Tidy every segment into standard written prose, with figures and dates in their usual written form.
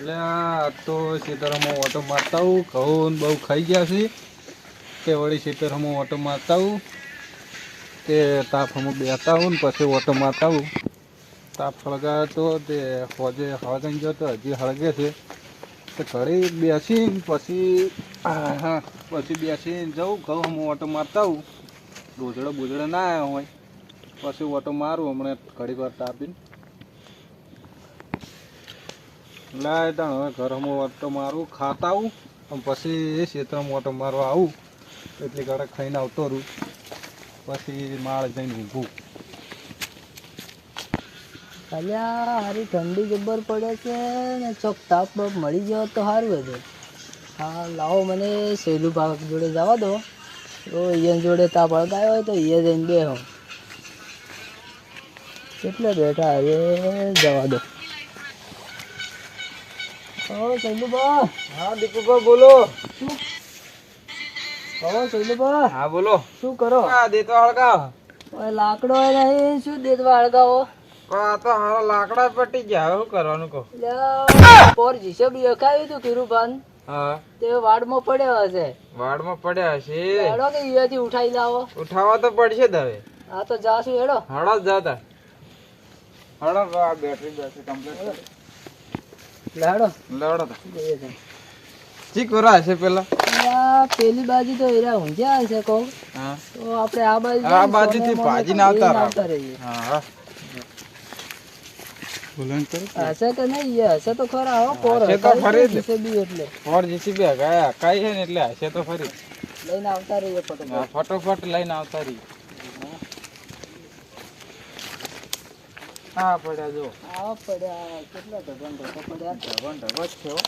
એટલે આ તો ખેતરમાં ઓટો મારતા હું ઘઉં બહુ ખાઈ ગયા છે તે વળી ખેતરમાં ઓટો મારતા હું તે તાપમાં બેસતા હું ને પછી ઓટો મારતા હું. તાપ હળગાવ્યો તો તે હોજે હળગાઈ ગયો તો હજી હળગે છે તો ઘડી બેસીને પછી બેસીને જવું ઘઉં ઓટો મારતા હું. રોજડો બોજડો ના આવ્યો હોય પછી ઓટો મારું હમણાં ઘડી વાર તાપીને લાય તાણ હવે ઘરમાં ઓટો મારું ખાતા આવું અને પછી એ ક્ષેત્રમાં ઓટો મારવા આવું એટલી કડક ખાઈને આવતો રહું પછી માળ જઈને ઊભું. અલ્યા હારી ઠંડી જબ્બર પડે છે ને ચોક તાપ બાપ મળી ગયો તો સારું હતું. હા લાવો મને સહેલું ભાગ જોડે જવા દો તો અહીંયા જોડે તાપ હળગાયો હોય તો અહીંયા જઈને બેહો. કેટલે બેઠા હવે જવા દો. ઓ સહેલુબા. હા દીપુભા બોલો. શું કહો સહેલુબા? હા બોલો. શું કરો? આ દેતવા હળગાવ. ઓય લાકડો નહીં શું દેતવા હળગાવો? આ તો હારા લાકડા પટી ગયા હવે શું કરવાનું કહો. પોર જીસે બી અખાયું હતું કિરુભાન. હા તે વાડમાં પડ્યો હશે. વાડમાં પડ્યા હશે. હેડો કે અહીંયાથી ઉઠાઈ લાવો. ઉઠાવવા તો પડશે જ હવે. હા તો જાશું હેડો. હળો જ જાતા હળો આ બેટરી કમ્પ્લીટ હેડો લડો તો ચી કોરા હશે પેલા. પેલી બાજુ તો એરા ઊંઝ્યા હશે કહું. હા તો આપણે આ બાજુથી ભાજીને આવતા રહીએ. હા હશે કે નહીં એ હશે તો ખરા હો. પોર હશે તો ખરી જ. જીસીબી એટલે ફોર જીસીબી હગાયા કાઈ છે ને એટલે હશે તો ફરી લઈને આવતા રહીએ ફટોફટ. ફટોફટ લઈને આવતા રહી. હા પડ્યા જો આ પડ્યા કેટલા ઢગન ઢગો પડ્યા. ઢગો ઢગો જ છે હો.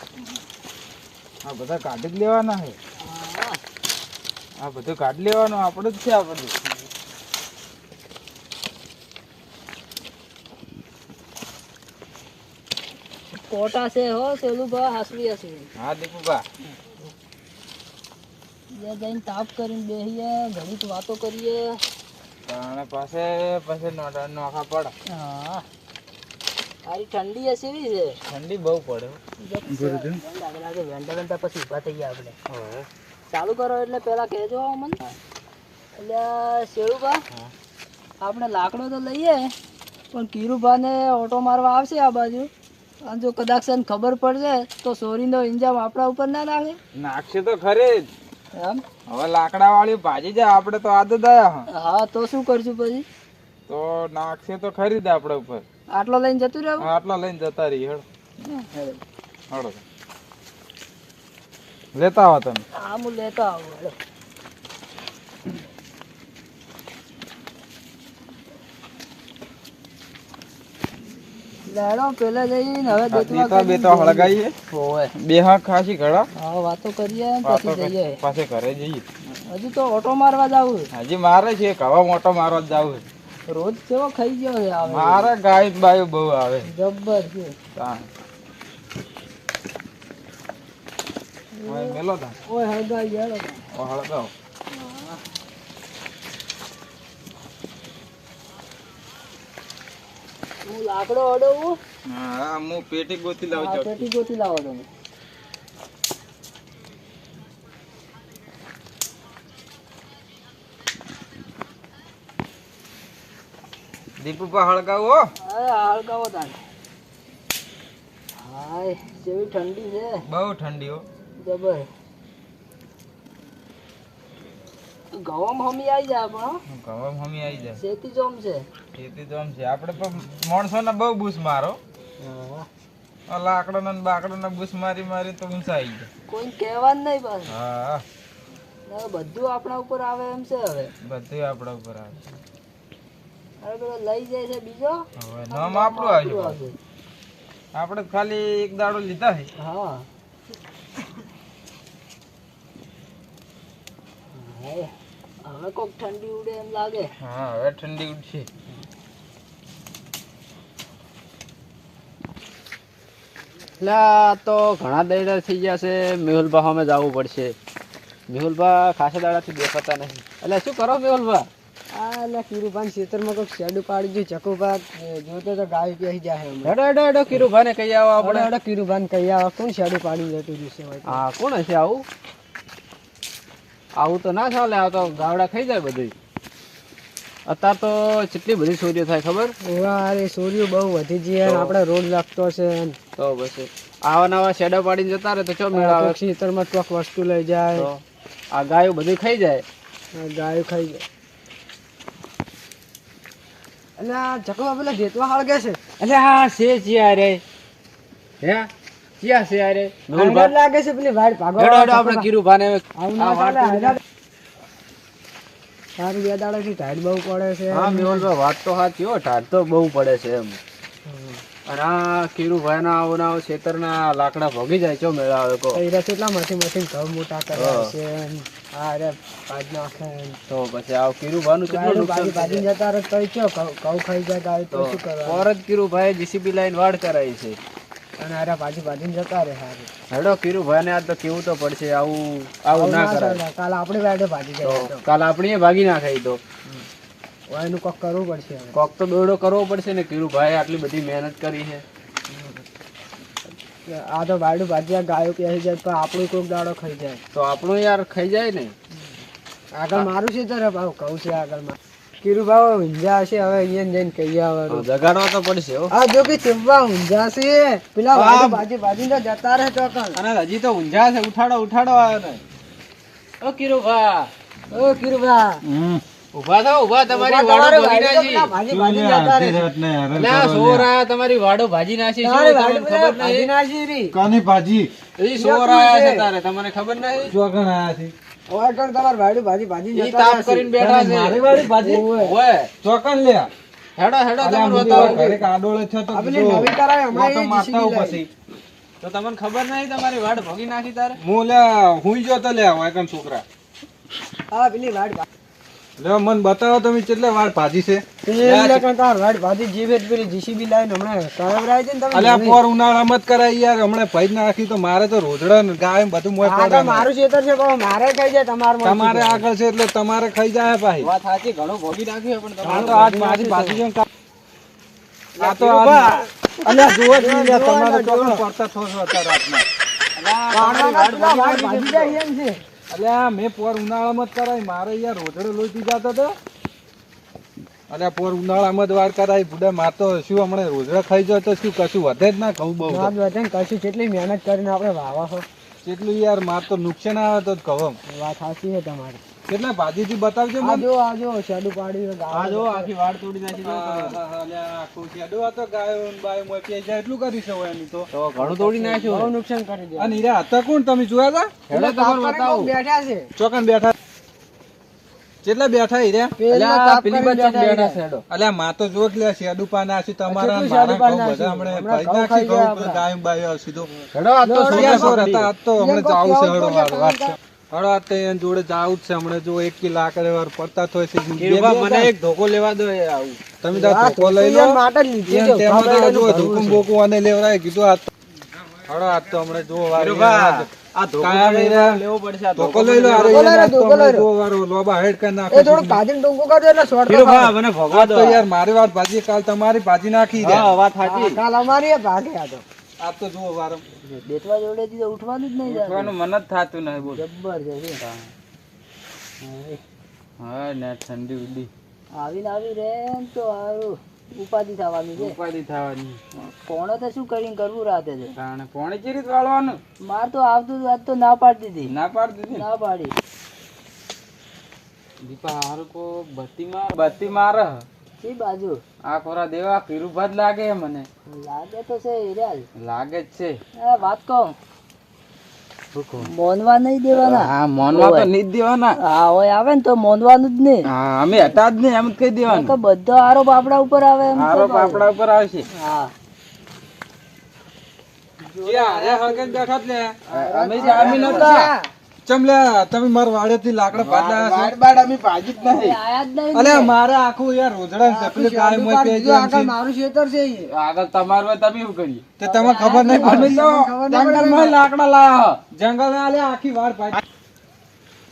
આ બધા કાઢી જ લેવાના છે. હા આ બધું કાઢી લેવાનું આપણે જ છે. આ બધું કોટા છે હો સેલું ભા હાસવી હશે. હા દીપુભા ત્યાં જઈને તાપ કરીને બેસીએ ઘડીક વાતો કરીએ. અને પાસે પછી નોખા પડે. હા સારી ઠંડી હશે એવી છે. ઠંડી બહુ પડે હો. લાગે લાગે વેંટા વેંટા પછી ઊભા થઈ ગયા આપણે. હવે ચાલુ કરો એટલે પેલા કહેજો મને. એટલે શેરુભા આપણે લાકડો તો લઈએ પણ કીરુભાને ઓટો મારવા આવશે આ બાજુ અને જો કદાચ એને ખબર પડશે તો સોરીનો ઇંજામ આપણા ઉપર ના નાખે. નાખશે તો ખરી જ. એમ હવે લાકડા વાળી ભાજી જાય આપણે તો આદત આયા. હા તો શું કરશું પછી? તો નાખશે તો ખરી જ આપણા ઉપર. આટલો લઈને જતું રહેવું. આટલા લઈને જતા રહી હેડો હેડો લેતા આવો તમે. હા હું લેતો આવું હેડો. લેડો પેલા જઈને હવે બેતવા હળગાઈએ હોવે બે હા ખાસી ઘડા હા વાતો કરીએ પછી જઈએ. પાસે ઘરે જઈએ. હજુ તો ઓટો મારવા જાવું. હજી મારે છે કવા મોટો મારવા જ જાવું. રોજ કેવો ખાઈ ગયો છે આવે. મારે ગાય બાયું બહુ આવે. જબ્બર છે. મેલો તા ઓય હળગાઈ હેડો. હળગાવ. હું લાકડો અડવું. હા હું પેટી ગોતી હા, લાવું પેટી ગોતી લાવો તમે. દીપુભા હળગાવો. હા હળગાવો તાને. હાય જેવી ઠંડી છે બહુ ઠંડી હો. જબર. ગવામ હમી આવી જાય પણ ગવામ હમી આવી જાય. શેતી જોમ છે. ખેતી તો આમ છે આપણે તો માણસોને બહુ બૂસ મારો. હા લાકડા ને બાકડા બૂસ મારી મારી તો ઊંચા આવી જાય. કોઈ કહેવાનું નહીં બસ. હા બધું આપણા ઉપર આવે એમ છે હવે. બધું આપણા ઉપર આવે. હવે પેલો લઈ જાય છે બીજો. હવે નામ આપણું આવશે. આપણે ખાલી એક દાડો લીધા છે. હા હવે કોક ઠંડી ઉડે એમ લાગે. હા હવે ઠંડી ઉડશે. એટલે તો ઘણા દાડા થઈ ગયા છે. મેહુલભા અમે જવું પડશે. મેહુલભા ખાસા દાડાથી દેખાતા નહીં. એટલે શું કરો મેહુલભા? આ લે કીરુભાઈ ખેતરમાં કોઈક શેડું પાડી ગયું ચકુભા જોતો તો ગાય પેહી જાય હમણાં. હેડો હેડો હેડો કીરુભાઈ ને કહી આવો આપણે. આપણે કીરુભાઈ કહી આવો કોણ શેડું પાડી જતું જશે હોય તો. હા કોણ હશે આવું? આવું તો ના ચાલે, આ તો ગાવડા ખાઈ જાય બધું. અત્યારે તો કેટલી બધી ચોરીઓ થાય ખબર? ઓવા અરે સોર્યું બહુ વધી જઈએ ને આપણે રોડ લાગતો છે ને. તો પછી આવા નવા શેડા પાડીને જતા રહે તો ચો મેળ આવે? કોઈક ખેતરમાં કોઈક વસ્તુ લઈ જાય તો આ ગાયો બધું ખાઈ જાય. ગાયો ખાઈ જાય. એટલે આ ચકવા પેલા જેતવા હળગે છે. એટલે હા છે ચિયા રે. હે ચિયા છે યાર? હાઈડર લાગે છે પેલી વાડ ભાગો. હેડો હેડો આપણે કીરુભાને આવું ના ચાલે, હાઈડર. તારી બે દાડાથી ટાઈટ બહુ પડે છે. હા મેવલભાઈ વાત તો સાચી હો, ટાઢ તો બહુ પડે છે એમ. અને આ કીરુભાઈ ના આવું ના ખેતરના લાકડા ભોગી જાય ચો મેળા આવે કો. એરા કેટલા મથી ઘઉં મોટા કર્યા છે ને. હા અરે પાજ નાખે ને. તો પછી આ કીરુભાઈનું કેટલું ગાયનું નુકસાન ભાજી થાય. જતા રહે તોય ચો ઘઉં ખાઈ જાય ગાય તો શું કરવાનું? ફોરજ કીરુભાઈ જીસીબી લાઈન વાડ કરાઈ છે. અને અરે ભાજીને જતા રહે હારું. હેડો કીરુભાઈ ને આ તો કેવું તો પડશે, આવું ના કરાય. ચાલે. કાલ આપણી વાડે ભાજી જાય તો. કાલ આપણી ભાગી નાખાય તો હવે એનું કોક કરવું પડશે હવે. કોક તો દોડો કરવો પડશે ને. કીરુભાઈ આટલી બધી મહેનત કરી છે. આ તો વાડું ભાજી ગાયો પહેરી જાય પણ આપણું કોક દાડો ખાઈ જાય. તો આપણું યાર ખાઈ જાય ને. આગળ મારું છે તારે ભાવ કહું છે આગળ માં કીરું ભાવ ઊંઝા હશે હવે અહીંયા જઈને કહી આવવાનું. જગાડવા તો પડશે હો. આ જો કે ચેવવા ઊંઝા છે પેલા વાડું ભાજી તો જતા રહે ચોકન. અને હજી તો ઊંઝા છે. ઉઠાડો આવ્યો ને. ઓ કીરુભા, ઓ કીરુભા ઉભા થાઓ, ઉભા. તમારી વાડો ભાગી નાખી. ભાજી જતા રહે. અલ્યા સોર આયા, તમારી વાડો ભાજી નાખી. શું તારે તમને વાડું ખબર ભાજી નહીં? નાખી રી. કાની ભાજી ઈ સોર આયા છે તારે, તમને ખબર નહીં? ચોકણ આયા છે. ઓય તમાર વાડું ભાજી ઈ જતા તાપ રહે. કરીને બેઠા છે. મારી વાળી ભાજી ઓય ચોકણ લે. હેડો હેડો અલ્યા તમને હું તો બતાવો. ઘરે કાડોળે છે તો આ પેલી નવી કરાય હમણાં ઓટો એ મારતા GCB આવું પછી તો તમને ખબર નહીં તમારી વાડ ભાગી નાખી તારે? હું લે હુઈ જો તો લે વાયકન છોકરા હા પેલી વાડ લે મન બતાવો તમે કેટલા વાર ભાજી છે. ભાજી જીવે પેલી જીસીબી લાઈન હમણાં કરાવરાય છે ને તમે. અલ્યા પોર ઉનાળામાં જ કરાય યાર. હમણાં ભજ નાખી તો મારે તો રોજડા ને ગાય ને બધું મોય આગળ પડે. મારું ખેતર છે પણ મારે ખાઈ જાય તમારે આગળ છે એટલે તમારે ખાઈ જાય ભાઈ. વાત સાચી, ઘણું ભોગી નાખ્યું પણ આ તમારે તો આજ મારી ભાજી છે ને આ તો અલ્યા જુઓ જ નહીં લે, તમારે ચોકન પડતા થોડો હતા રાતના. અલ્યા મેં પોર ઉનાળામાં જ કરાય. મારે યાર રોજડો લોહી જતો હતો. અલ્યા પોર ઉનાળામાં જ વાર કરાય બુડા. માર તો શું હમણાં રોજડા ખાઈ જાય તો શું કશું વધે જ ના કહું બહુ કશું કેટલી મહેનત કરીને આપણે વાવા છો. કેટલું યાર માર તો નુકસાન આવે તો જ કહું. વાત સાચી છે તમારી. કેટલા ભાજી થી બતાવજો મને. આજો શેડું પાડી આ જો આખી વાડ તોડી નાખી દો તમે. આખું શેડો આ તો ગાયો ને બાયો મોય પી જાય એટલું કરી શકો એની તો. તો ઘણું તોડી બહુ નાખ્યું. નુકસાન કરી દે. અને હીરા હતા કોણ તમે જોયા હતા? હેડો તમારે બતાવો. બેઠા છે ચોકન બેઠા કેટલા બેઠા હીરા? અલ્યા પેલી બાજુ બેઠા છે હેડો. અલ્યા માં તો જો લે શેડુ પાન આસી તમારા કેટલું મારા શેરડું પાન ઘઉં બધા નાખ્યું? હમણે હમણાં ભાઈ ઘઉં ખાઈ નાખી ગયા ઘઉં આપણા. ગાય બાયો સીધો. હેડો આ તો સોયા સોર સોયા હતા આજ તો હમણે એમ જાવું છે. કહું હળો કેવું વાર વાત છે. હળો આજ તો એની જોડે જાવું જ છે. હમણે જો 1 કિલો લાકડે વાર પડતા થોય છે. કીરુભા, મને એક ધોકો લેવા દો. એ આવું તમે તો ધોકો લઈ લો. માટે જ લીધી એમ છે. તેમાં તો ખબર જો નથી ધોકું ભરવું બોકું અને લેવરાય કીધું આ હળો આજ તો હમણે જો વાર કીરુભા, આ ધોકો કાયા લઈને લેવો પડશે. આ ધોકો લઈ લો. અરે ધોકો લઈ લો, યાર આજ તો ધોકો લઈ હમણે લો. જો વારો લોબા હેડ કરી છે. નાખો. એ થોડું ભાજીને ટૂંકું કરજો એટલે શોર્ટ કીરુભા, મને ભોગવા દો. તો યાર મારી વાત ભાજી કાલ તમારી ભાજી નાખી દે. હા વાત સાચી. કાલ અમારી ભાગે આ તો આજ તો જુઓ વારમ બેટવા જોડે થી તો ઉઠવાનું જ નહીં. ઉઠવાનું મન જ થાતું નહીં. બોલ. જબરજસ્ત હા ને ઠંડી ઉડી આવી રે ને તો હારું ઉપાધિ થવાની છે. ઉપાધિ થવાની. કોણે તો શું કરીને કરવું રાતે છે. કારણ પોણી ચી રીત વાળવાનું? માર તો આવતું આજ તો ના પાડતી હતી. ના પાડી દીધી. ના પાડી. દીપા હારું કો બત્તી માર. સી બાજુ આ કોરા દેવા કીરુભા જ લાગે છે મને. લાગે તો છે હિરાલ. લાગે જ છે. વાત કહું મોનવા નહીં દેવાના. હા મોનવા તો નહીં જ દેવાના. હા હોય આવે ને તો મોનવાનું જ નહીં. હા અમે હતા જ નહીં એમ જ કહી દેવાનું. તો બધો આરોપ આપડા ઉપર આવે એમ આરોપ આપણા ઉપર આવશે. હા જે હારે હળગે બેઠા જ લે. અમે જામી નતા. ચમ લે તમે માર વાડેથી લાકડા ભાડલા છે. બાડ અમે ભાજી જ નહીં. આયા જ નહીં. અલે મારે આખું યાર રોજડા ને તકલીફ કાય મોય પે જાય છે. મારું ખેતર છે આગળ તમારું હોય તમે શું કરીએ? તે તમને ખબર નહીં અમે પડતી. તો જંગલમાં લાકડા લાયા. જંગલ ને આલે આખી વાર ભાઈ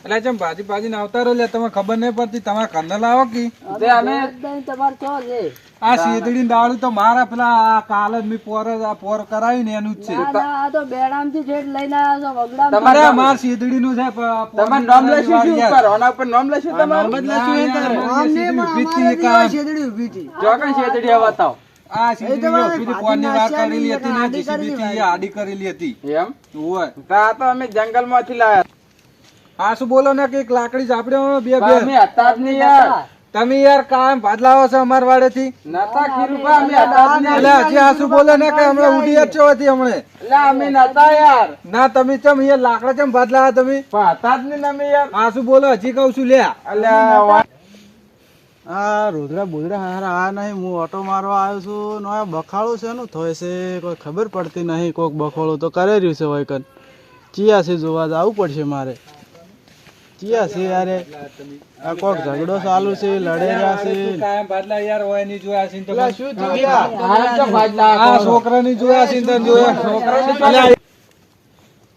એટલે જેમ ભાજી ભાજી આવતા રહો તમે ખબર નહીં પડતી તમારા ઘરના લાવો કે તે અમે તમારે ચો છે આ શેતડી દાળું તો મારા પેલા આ કાલ જ મેં પોર કરાવ્યું ને એનું જ છે ના, ના, આ તો બેડામથી છેક લઈને આવ્યા છો વગડામ. તમારે માર શેતડી નું છે તમારું નામ લઈશું શું ઉપર ઓના ઉપર નામ લઈશું તમારું ચોકન શેતડી આ બતાવો આ શેતડી ઊભી હતી, કોણની વાર કરેલી હતી ને જીસીબી થી આડી કરેલી હતી એમ ઓય તો આ તો અમે જંગલ માંથી લાયા આ શું બોલો ને કે એક લાકડી ચાપડ્યો બે પણ અમે હતા જ નહીં યાર તમે યાર કામ ભાત લાવો છો અમાર વાડેથી નતા ખીરુભા અમે હતા જ નહીં એટલે હજી આ શું બોલે ને કે હમણાં ઉડી જ છો હતી હમણે એટલે અમે નતા યાર ના તમે ચમ યાર લાકડા ચમ ભાત લાવ્યા તમે પણ હતા જ નહીં અમે યાર આ શું બોલો હજી કહું છું લ્યા અલ્યા આ રોધડા બોધડા હારા આ નહીં હું ઓટો મારવા આવ્યો છું નો આ બખાડો છે નું થાય છે કોઈ ખબર પડતી નહીં કોક બખોડો તો કરે રહ્યું છે હોય કન ચિયા છે જોવા જવું પડશે મારે ચિયા છે યારે આ કોક ઝઘડો ચાલુ છે લડે રહ્યા છે કાયમ ભાત લા યાર હોય નહીં જોયા છે ને પેલા શું થયું યાર? આ તો ફાટલા આ છોકરાની જોયા છે ને તને જોયા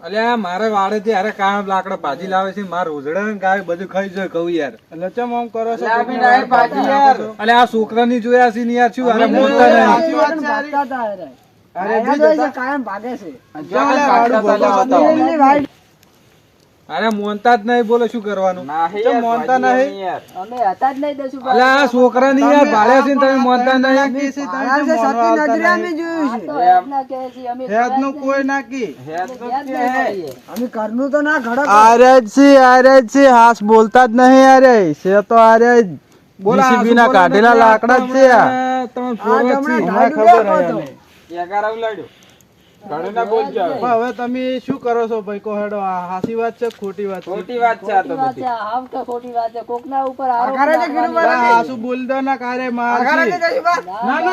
અલ્યા મારે વાડેથી અરે કાયમ લાકડા ભાજી લાવે છે માર રોજડા ને ગાય બધું ખાઈ જાય કહું યાર એટલે ચમ આમ કરો છો એટલે અમે ડાયરેક્ટ ભાજી યાર અલ્યા આ છોકરાની જોયા છે ને યાર શું અરે બોલતા નહીં સાચી વાત છે ભાગતા હતા અરે. અરે આયા તો છે, કાયમ ભાગે છે જો લે વાડું બોલો છો. એમની વાઈટ. અરે મોનતા જ નહીં બોલે શું કરવાનું નહીં ચમ યાર, માનતા ભાજી નહીં? યાર. અમે હતા જ નહીં દસું અલ્યા આ છોકરાની યાર ભાડ્યા છે ને તમે મોનતા નહીં હેદનું કોઈ નાખી હેત તો કે હે. અમે ઘરનું તો ના ઘડક આરે જ છે હાસ બોલતા જ નહીં આરે છે તો આરે જીસીબી ના કાઢેલા લાકડા જ છે આ. તમે ફોરવર્ડ છે. મને ખબર હે. એકાર આવું લાડ્યું. ઘણું ના બોલજો હવે. પણ હવે તમે શું કરો છો ભાઈ કો હેડો આ હાસી વાત છે કે ખોટી વાત છે? ખોટી વાત છે આ તો વાત બધી છે, હાવ કે ખોટી વાત છે કોકના ઉપર આરોપ નાખવાની. આ હાસુ બોલતા ના કારે માર છે. ના,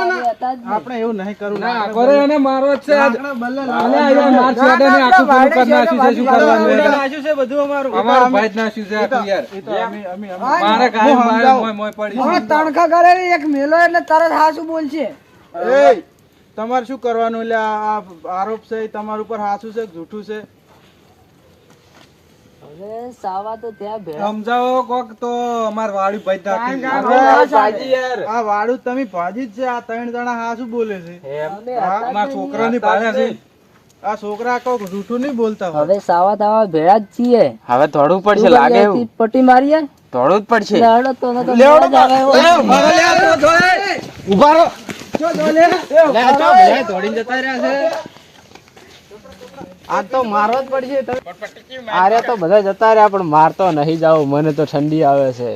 અમે હતા જ નહીં. આપણે એવું નહીં કરવું ના, કરે એને મારો જ છે આજ. લાકડા બલ્લે અલ્યા, યાર, માર છોડાને આખું પેલું કરી નાખ્યું છે, શું કરવાનું લાકડા એને? નાખ્યું છે બધું અમારું. અમારું ભાઈ જ નાખ્યું છે આખું યાર. એ તો અમે મારે કાંઈ મારે મોય પડી છે. તણખા કરેલી એક મેલો એટલે તરત હાસુ બોલશે. એ તમારે શું કરવાનું એટલે આ આરોપ છે એ તમારા ઉપર હાસું છે કે જૂઠું છે? હવે સાવા તો ત્યાં ભેળા. સમજાવો કોક તો અમાર વાડી ભાઈ નાખ્યું છે. હવે આ ભાજી યાર. આ વાડું તમે ભાજી જ છે આ 3 જણા હાસું બોલે છે. એમ. અમે હતા જ અમારા નહીં. છોકરાની ભાડ્યા છે. આ છોકરા કોક જૂઠું નહીં બોલતા હોય. હવે સાવા તાવા ભેળા જ છીએ હવે થોડું પડશે લાગે એવું પટ્ટી મારીએ થોડું જ પડશે એટલે હળો તો ન તો મજા જ આવે એવો. ઉભા રહો. આ તો મારવો જ પડશે. આરે તો બધા જતા રહ્યા પણ મારતો નહીં જાવ મને તો ઠંડી આવે છે